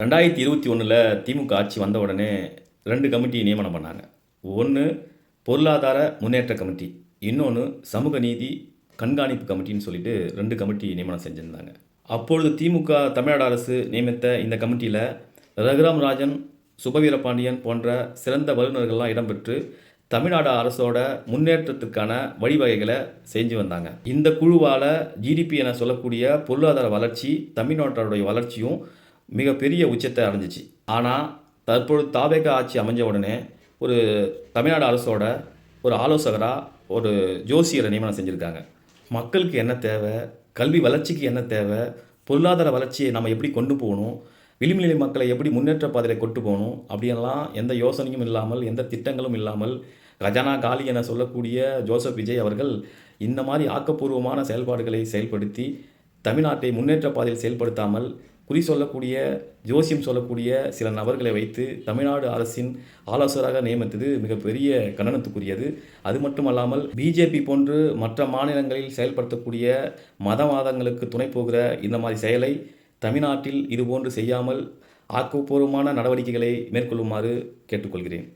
2021ல் திமுக ஆட்சி வந்த உடனே 2 கமிட்டி நியமனம் பண்ணாங்க. ஒண்ணு பொருளாதார முன்னேற்ற கமிட்டி. இன்னொன்னு சமூக நீதி கண்காணிப்பு கமிட்டின்னு சொல்லிட்டு 2 கமிட்டி நியமனம் செஞ்சிருந்தாங்க. அப்பொழுது திமுக தமிழ்நாடு அரசு நியமித்த இந்த கமிட்டியில ரகுராம் ராஜன், சுபவீரபாண்டியன் போன்ற சிறந்த வல்லுநர்கள்லாம் இடம்பெற்று தமிழ்நாடு அரசோட முன்னேற்றத்திற்கான வழிவகைகளை செஞ்சு வந்தாங்க. இந்த குழுவால ஜிடிபி என சொல்லக்கூடிய பொருளாதார வளர்ச்சி, தமிழ்நாட்டோடைய வளர்ச்சியும் மிகப்பெரிய உச்சத்தை அடைஞ்சிச்சு. ஆனால் தற்பொழுது தாவேக ஆட்சி அமைஞ்ச உடனே ஒரு தமிழ்நாடு அரசோட ஒரு ஆலோசகராக ஒரு ஜோசியரை நியமனம் செஞ்சுருக்காங்க. மக்களுக்கு என்ன தேவை, கல்வி வளர்ச்சிக்கு என்ன தேவை, பொருளாதார வளர்ச்சியை நம்ம எப்படி கொண்டு போகணும், விளிம்புநிலை மக்களை எப்படி முன்னேற்ற பாதையில் கொண்டு போகணும் அப்படின்லாம் எந்த யோசனையும் இல்லாமல், எந்த திட்டங்களும் இல்லாமல் கஜானா காலி என சொல்லக்கூடிய ஜோசப் விஜய் அவர்கள் இந்த மாதிரி ஆக்கப்பூர்வமான செயல்பாடுகளை செயல்படுத்தி தமிழ்நாட்டை முன்னேற்ற பாதையில் செயல்படுத்தாமல் குறி சொல்லக்கூடிய, ஜோசியம் சொல்லக்கூடிய சில நபர்களை வைத்து தமிழ்நாடு அரசின் ஆலோசகராக நியமித்தது மிகப்பெரிய கண்டனத்துக்குரியது. அது மட்டுமல்லாமல் பிஜேபி போன்று மற்ற மாநிலங்களில் செயல்படுத்தக்கூடிய மதவாதங்களுக்கு துணை போகிற இந்த மாதிரி செயலை தமிழ்நாட்டில் இதுபோன்று செய்யாமல் ஆக்கப்பூர்வமான நடவடிக்கைகளை மேற்கொள்ளுமாறு கேட்டுக்கொள்கிறேன்.